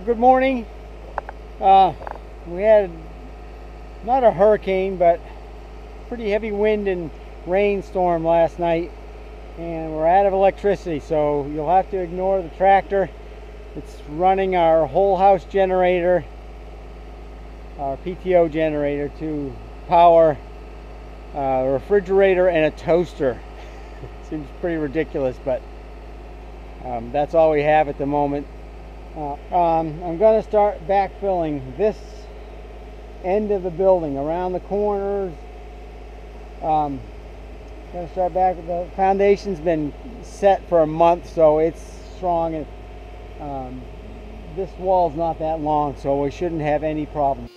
Good morning. We had not a hurricane, but pretty heavy wind and rainstorm last night, and we're out of electricity, so you'll have to ignore the tractor. It's running our whole house generator, our PTO generator, to power a refrigerator and a toaster. Seems pretty ridiculous, but that's all we have at the moment. I'm going to start backfilling this end of the building around the corners. Going to start back. The foundation's been set for a month, so it's strong, and this wall's not that long, so we shouldn't have any problem.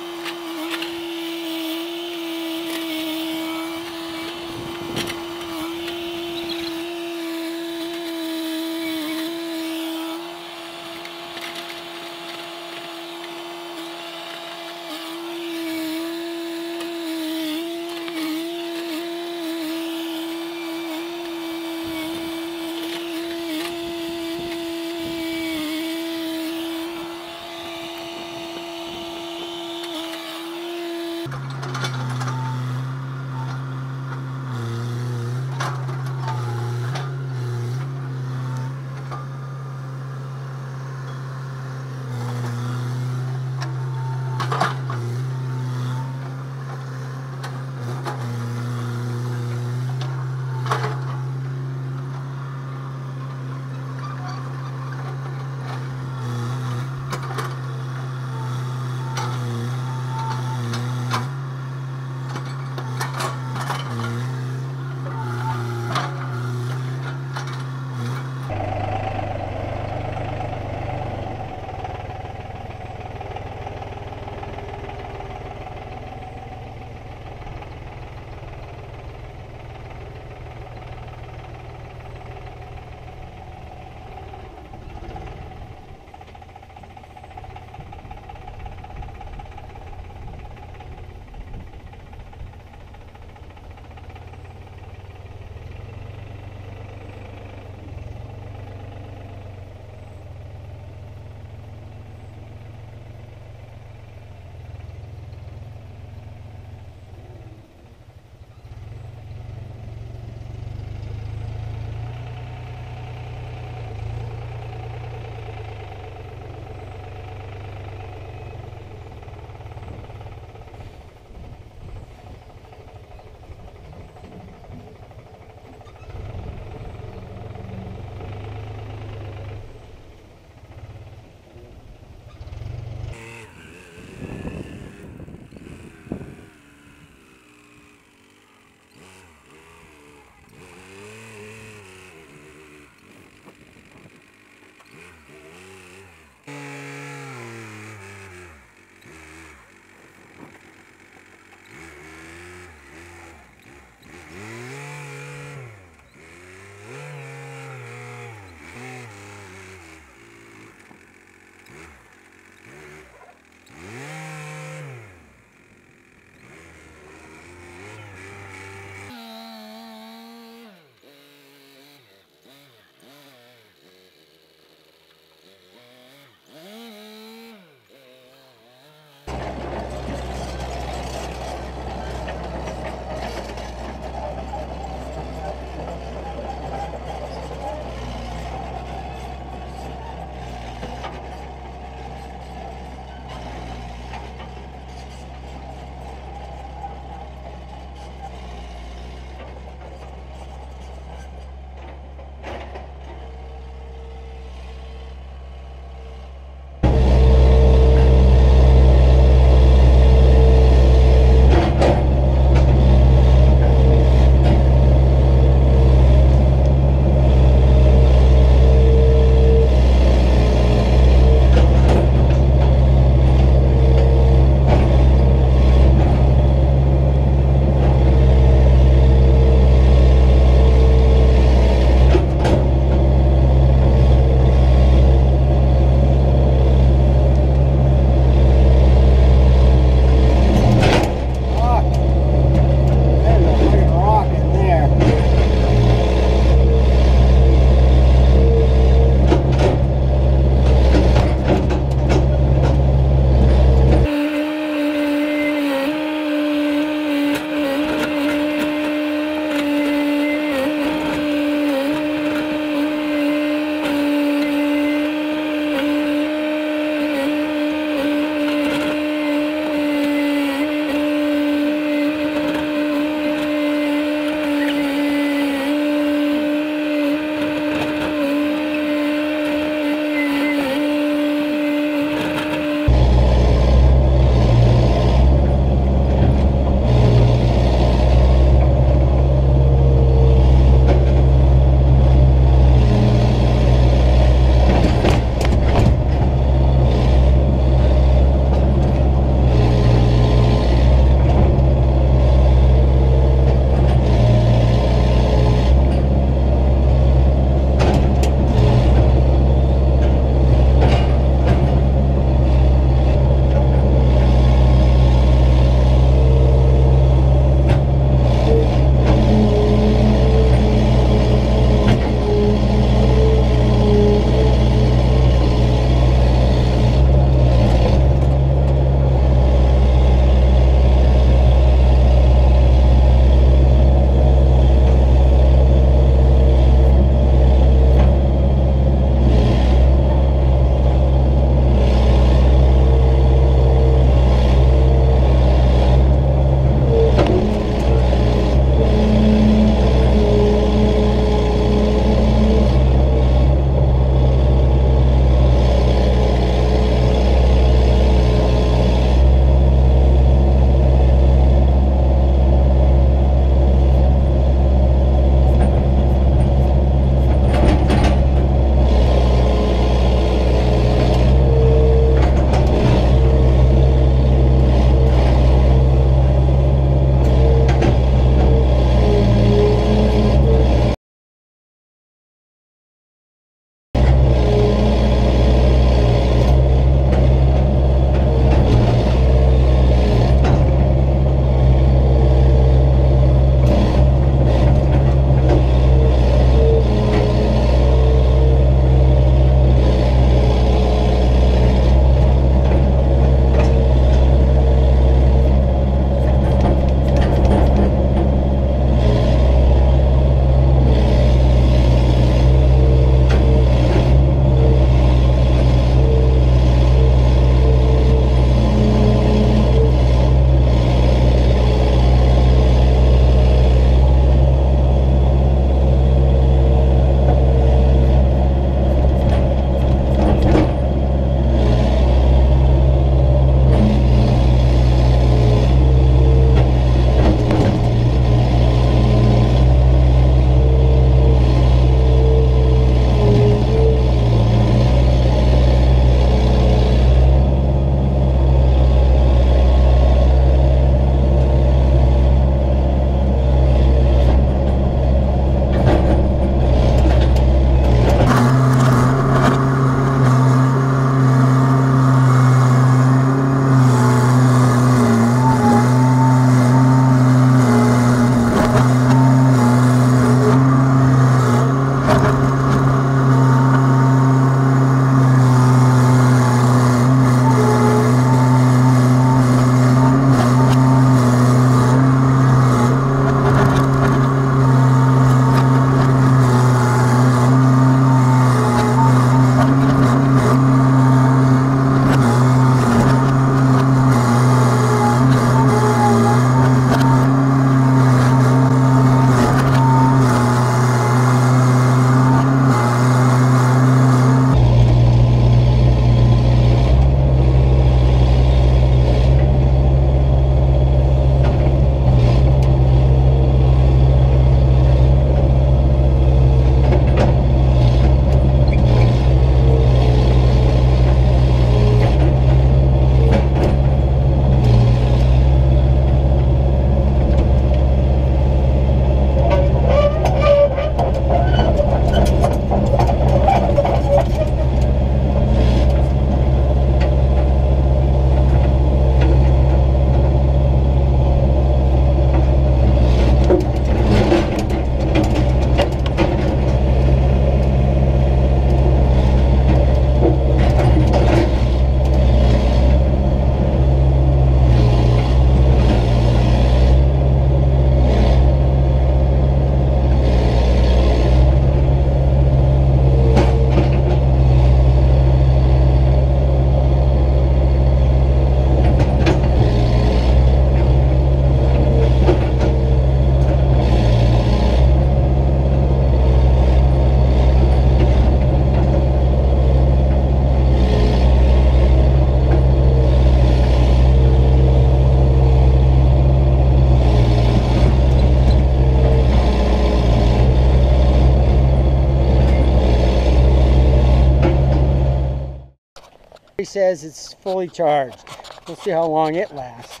says it's fully charged. We'll see how long it lasts.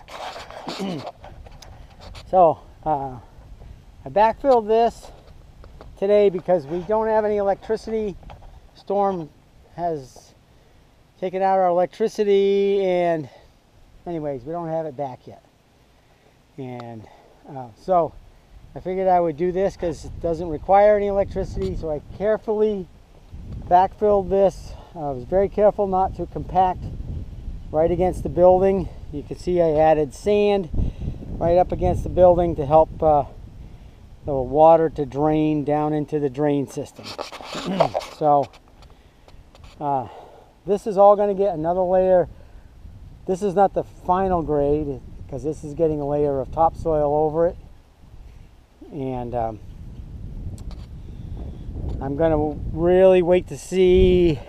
So I backfilled this today because we don't have any electricity. Storm has taken out our electricity, and anyways, we don't have it back yet. And so I figured I would do this because it doesn't require any electricity. So I carefully backfilled this. I was very careful not to compact right against the building. You can see I added sand right up against the building to help the water to drain down into the drain system. So this is all going to get another layer. This is not the final grade because this is getting a layer of topsoil over it. And I'm going to really wait to see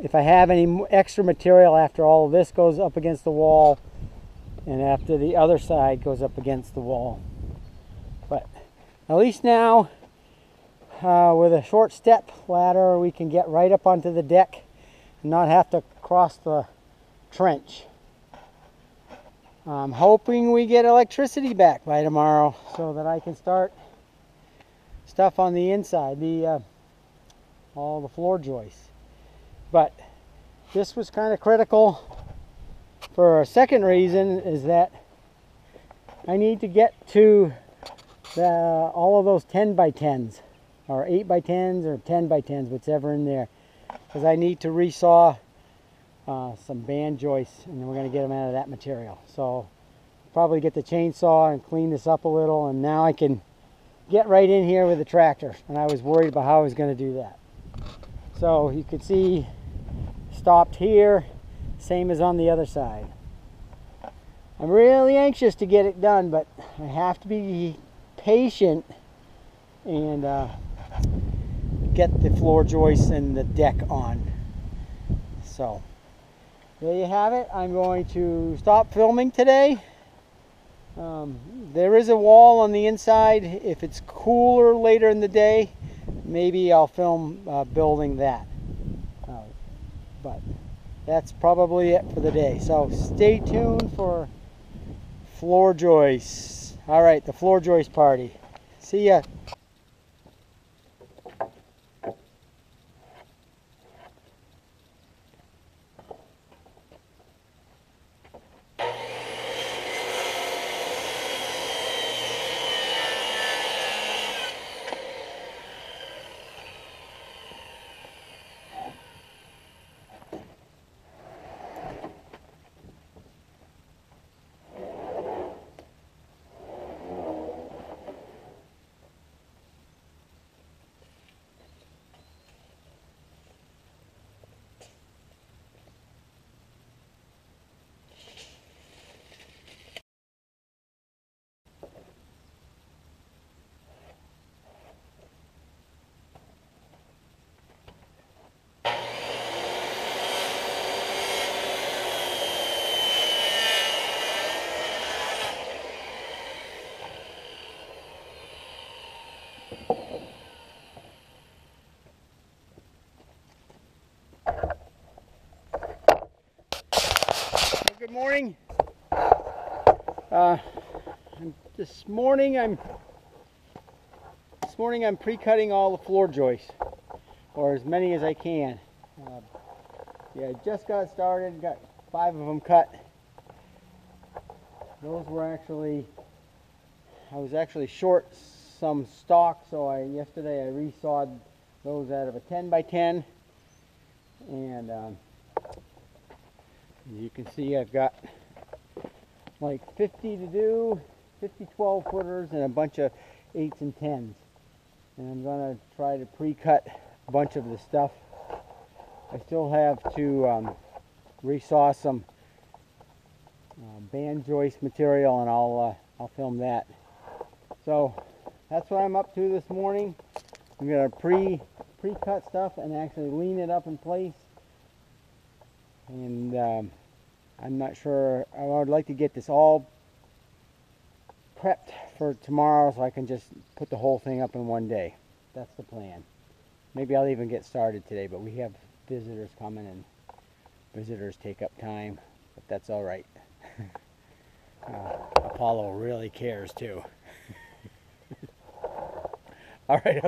if I have any extra material after all of this goes up against the wall and after the other side goes up against the wall. But at least now with a short step ladder we can get right up onto the deck and not have to cross the trench. I'm hoping we get electricity back by tomorrow so that I can start stuff on the inside, all the floor joists. But this was kind of critical for a second reason, is that I need to get to all of those 10 by 10s or 8 by 10s or 10 by 10s, whatever in there, because I need to resaw some band joists, and we're going to get them out of that material. So probably get the chainsaw and clean this up a little, and now I can get right in here with the tractor. And I was worried about how I was going to do that. So you can see stopped here, same as on the other side. I'm really anxious to get it done, but I have to be patient and get the floor joists and the deck on. So there you have it. I'm going to stop filming today. There is a wall on the inside. If it's cooler later in the day, maybe I'll film building that. But that's probably it for the day. So stay tuned for floor joists. All right, the floor joist party. See ya. Good morning. This morning I'm pre-cutting all the floor joists, or as many as I can. Yeah, I just got started. Got 5 of them cut. Those were I was actually short some stock, so yesterday I resawed those out of a 10 by 10, and you can see I've got like 50 to do, 50 12 footers and a bunch of 8s and 10s. And I'm going to try to pre-cut a bunch of the stuff. I still have to resaw some band joist material, and I'll film that. So that's what I'm up to this morning. I'm going to pre-cut stuff and actually lean it up in place. And I'm not sure, I would like to get this all prepped for tomorrow so I can just put the whole thing up in one day. That's the plan. Maybe I'll even get started today, but we have visitors coming, and Visitors take up time, but that's all right. Apollo really cares too. All right.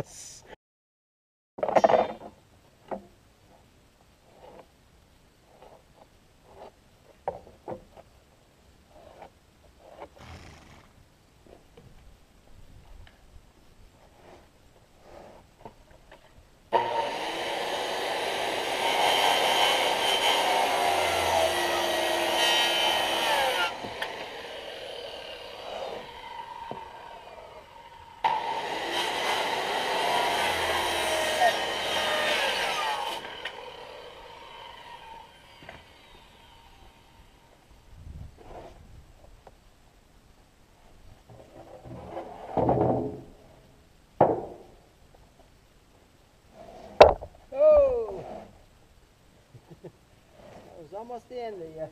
Oh, that was almost the end of you.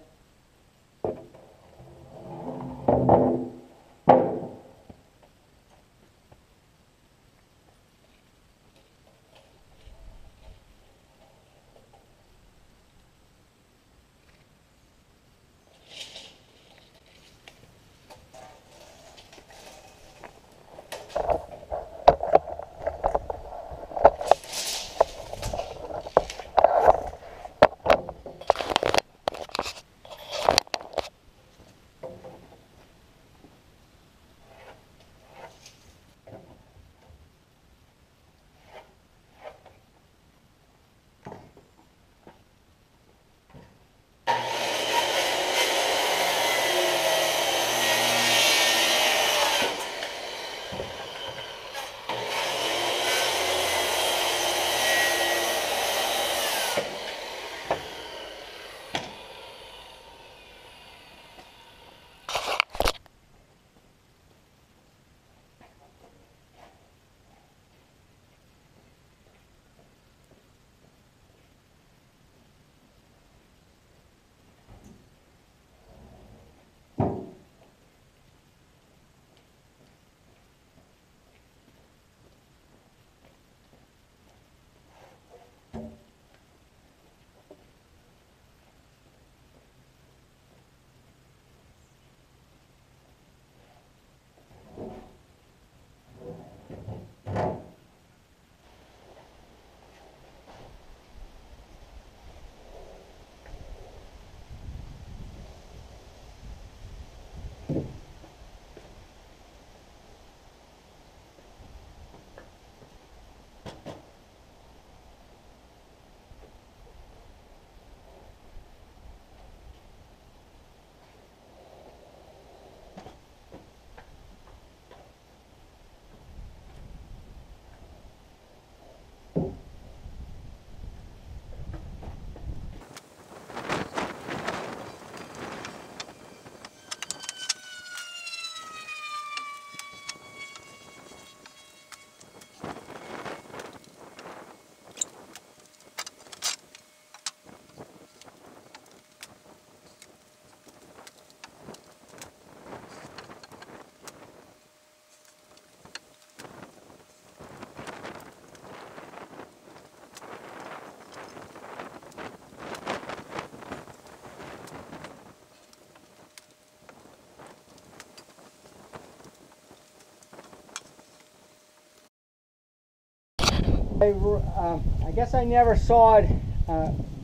I guess I never sawed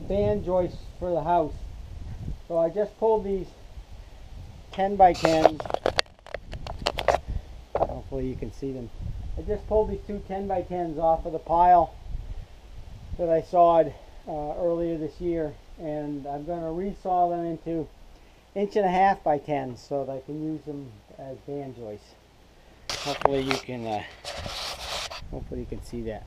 band joists for the house, so I just pulled these 10 by 10s. Hopefully you can see them. I just pulled these two 10 by 10s off of the pile that I sawed earlier this year, and I'm going to resaw them into 1.5 by 10s so that I can use them as band joists. Hopefully you can see that.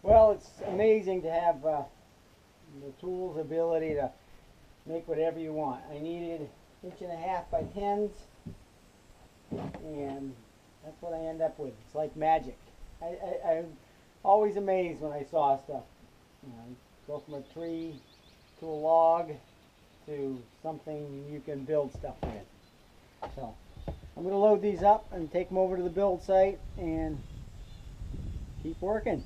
Well, it's amazing to have the tool's ability to make whatever you want. I needed 1.5" by 10s, and that's what I end up with. It's like magic. I'm always amazed when I saw stuff. You know, go from a tree to a log to something you can build stuff with. So I'm going to load these up and take them over to the build site and keep working.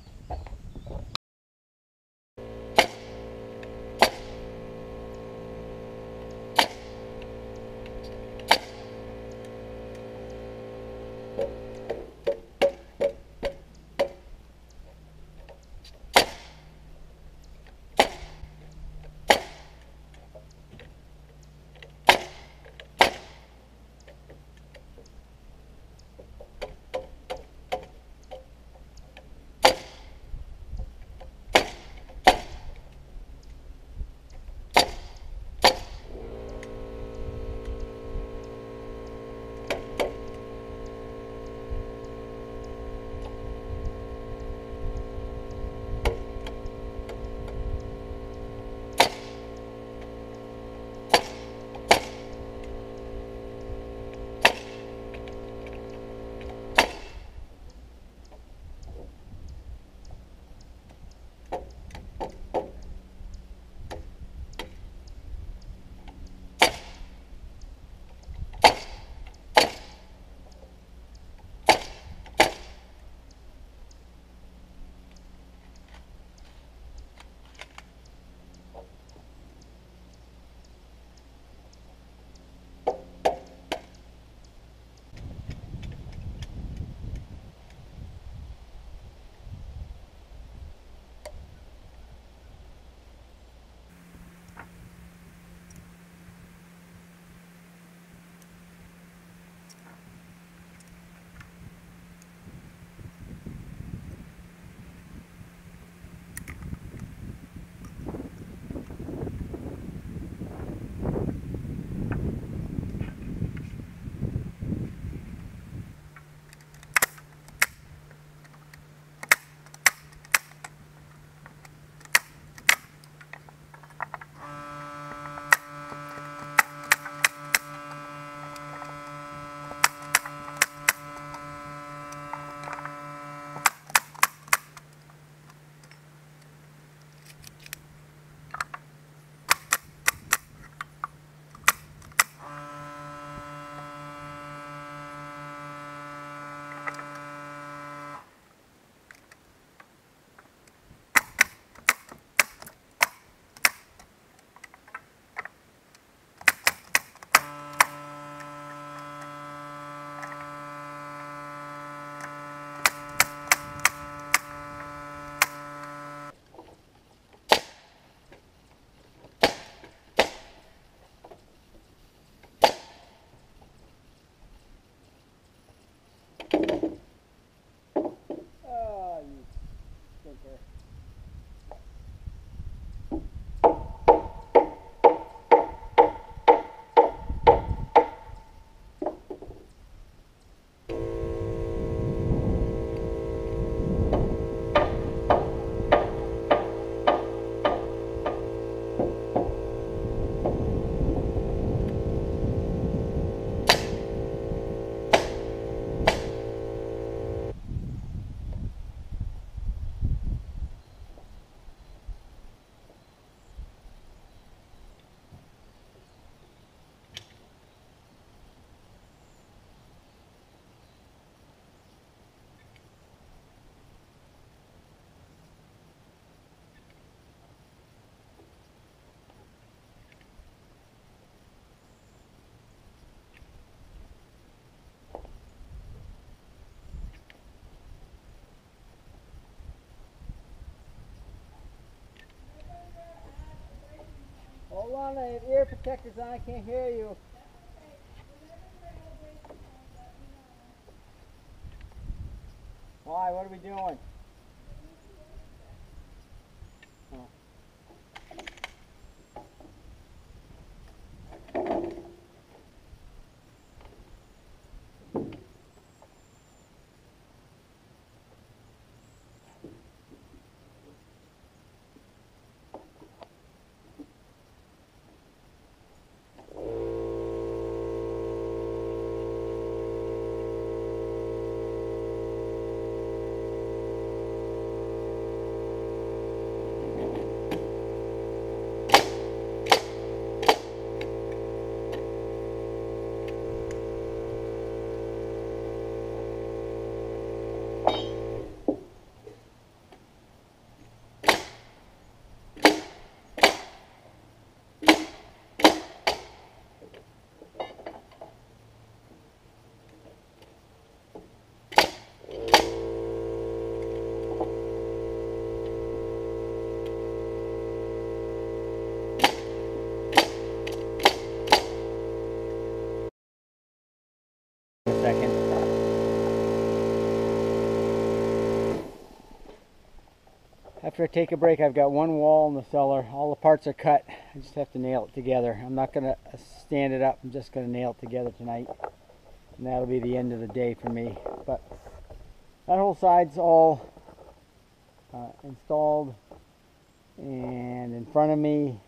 protectors on, I can't hear you. Why? What are we doing? Oh. Second. After I take a break, I've got one wall in the cellar. All the parts are cut. I just have to nail it together. I'm not going to stand it up. I'm just going to nail it together tonight. And that'll be the end of the day for me. But that whole side's all installed. And in front of me,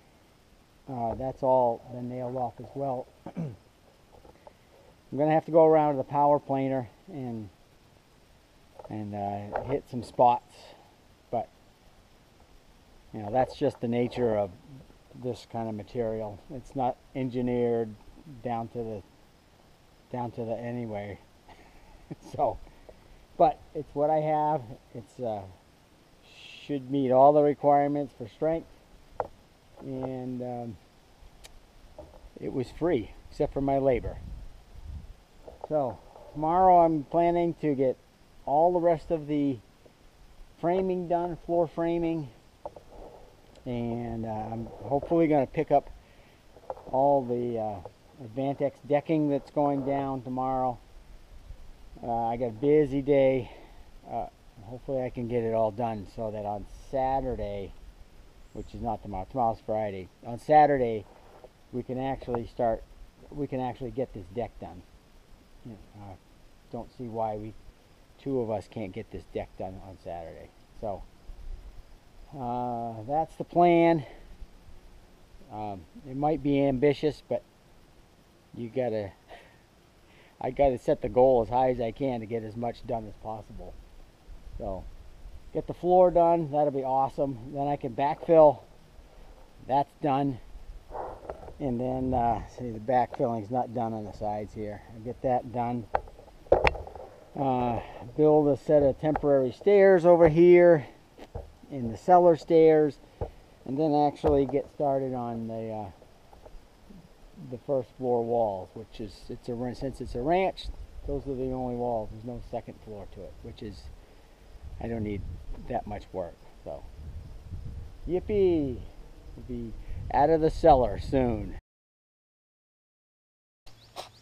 that's all been nailed off as well. I'm going to have to go around to the power planer and hit some spots, but you know, that's just the nature of this kind of material. It's not engineered down to the anyway. So, but it's what I have. It's should meet all the requirements for strength, and it was free except for my labor. So tomorrow I'm planning to get all the rest of the framing done, floor framing, and I'm hopefully going to pick up all the Advantex decking that's going down tomorrow. I got a busy day. Hopefully I can get it all done so that on Saturday, which is not tomorrow, tomorrow's Friday, on Saturday we can actually get this deck done. Don't see why two of us can't get this deck done on Saturday. So that's the plan. It might be ambitious, but I gotta set the goal as high as I can to get as much done as possible. So get the floor done, that'll be awesome. Then I can backfill. That's done. And then, see, the backfilling's not done on the sides here. I get that done. Build a set of temporary stairs over here in the cellar stairs, and then actually get started on the first floor walls, which is, since it's a ranch, those are the only walls. There's no second floor to it, which is, I don't need that much work. So, yippee! We'll be out of the cellar soon.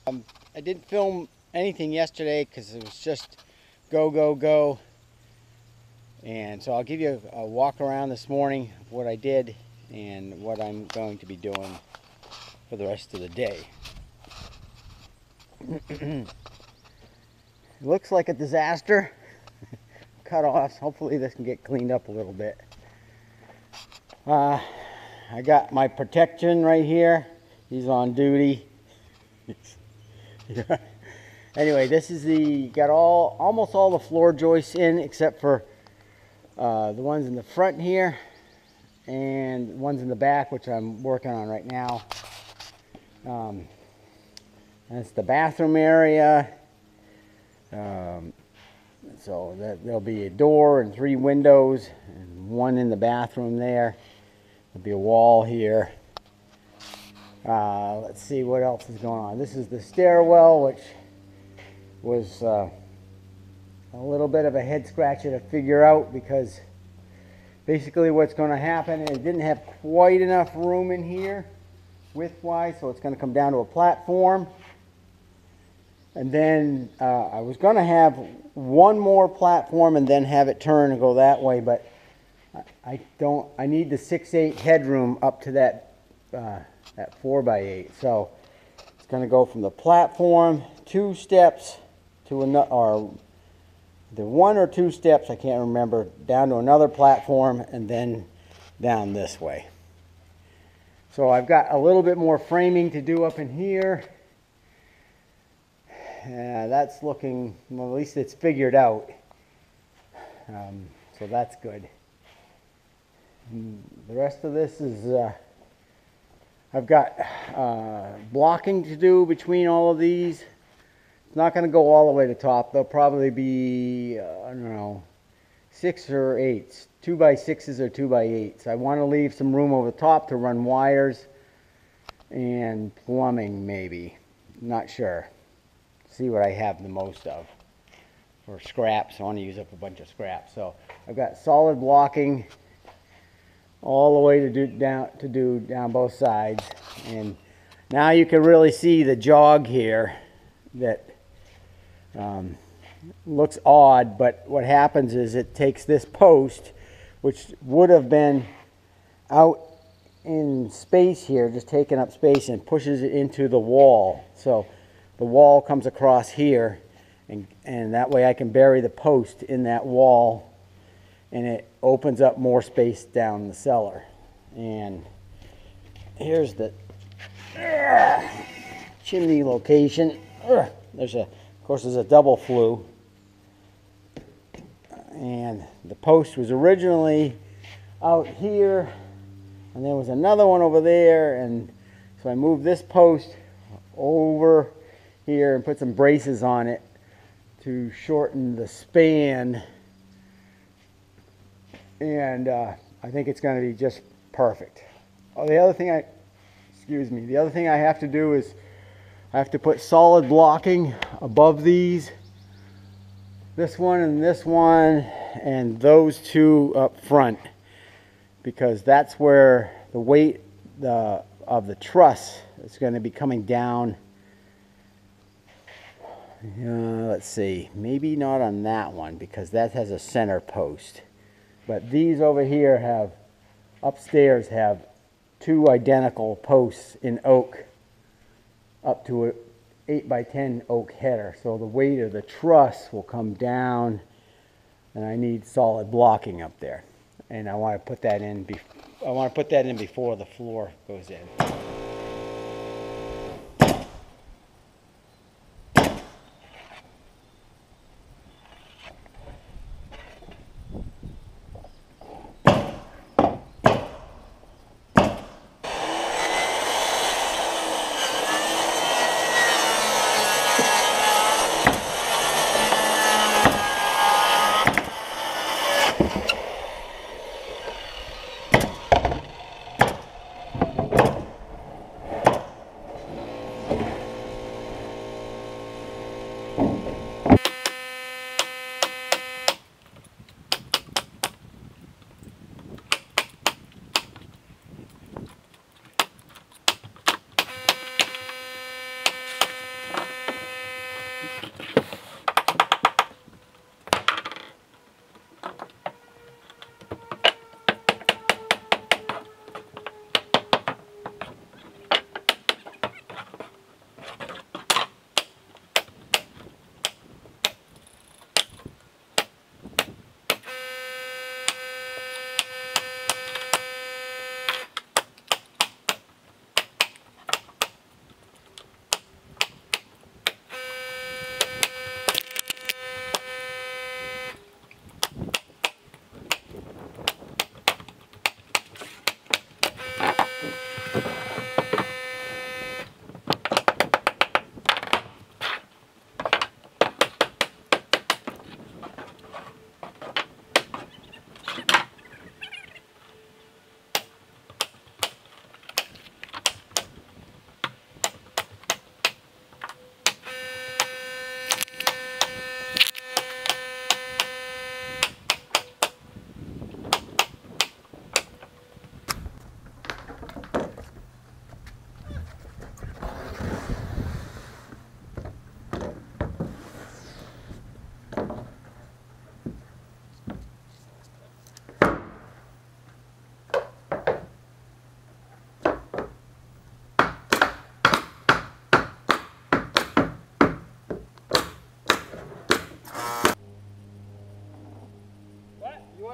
I didn't film anything yesterday because it was just go, go, go. And so I'll give you a walk around this morning of what I did and what I'm going to be doing for the rest of the day. It looks like a disaster. Cut-offs. Hopefully this can get cleaned up a little bit. I got my protection right here. He's on duty. Anyway, this is got almost all the floor joists in except for the ones in the front here and ones in the back, which I'm working on right now. That's the bathroom area. So there'll be a door and 3 windows and 1 in the bathroom there. There'll be a wall here. Let's see what else is going on. This is the stairwell, which was a little bit of a head scratcher to figure out, because basically what's going to happen is it didn't have quite enough room in here width-wise, so it's going to come down to a platform. And then I was going to have one more platform and then have it turn and go that way, but I need the 6/8 headroom up to that 4x8. So it's going to go from the platform 2 steps to another, or the 1 or 2 steps, I can't remember, down to another platform and then down this way. So I've got a little bit more framing to do up in here. That's looking, well, at least it's figured out. So that's good. And the rest of this is, I've got blocking to do between all of these. It's not going to go all the way to top. They'll probably be, I don't know, 6 or 8s, 2x6s or 2x8s. I want to leave some room over the top to run wires and plumbing, maybe. Not sure. See what I have the most of. Or scraps. I want to use up a bunch of scraps. So I've got solid blocking all the way to do down both sides. And now you can really see the jog here that looks odd, but what happens is it takes this post, which would have been out in space here, just taking up space, and pushes it into the wall. So the wall comes across here, and that way I can bury the post in that wall, and it opens up more space down the cellar. And here's the chimney location. There's of course there's a double flue, and the post was originally out here, and there was another one over there, and so I moved this post over here and put some braces on it to shorten the span, and I think it's going to be just perfect. Oh, the other thing I have to do is I have to put solid blocking above these, this one and those two up front, because that's where the weight of the truss is going to be coming down. Let's see, maybe not on that one because that has a center post, but these over here have, upstairs have 2 identical posts in oak up to a 8x10 oak header, so the weight of the truss will come down, and I need solid blocking up there, and I want to put that in before the floor goes in.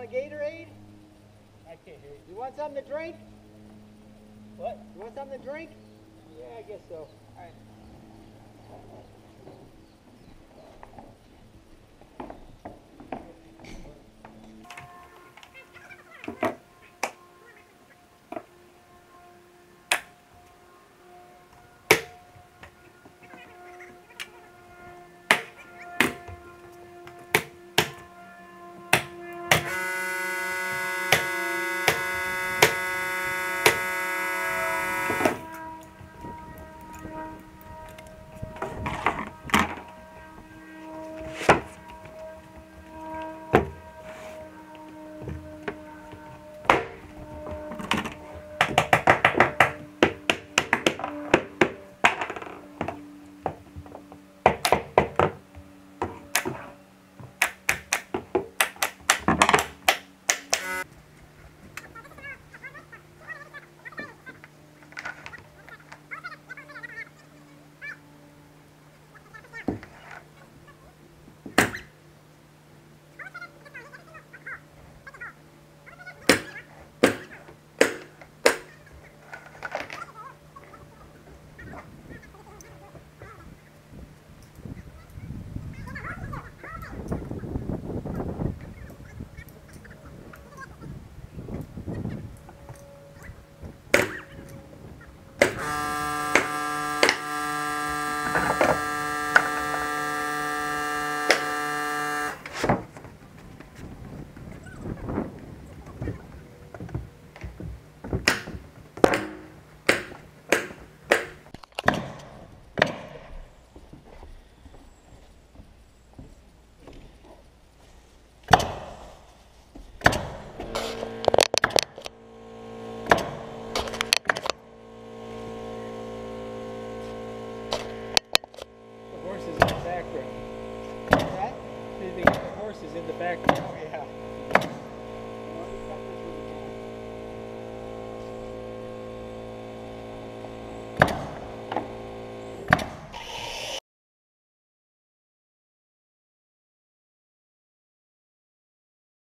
a Gatorade? I can't hear you. You want something to drink? What? You want something to drink? Yeah, I guess so. All right.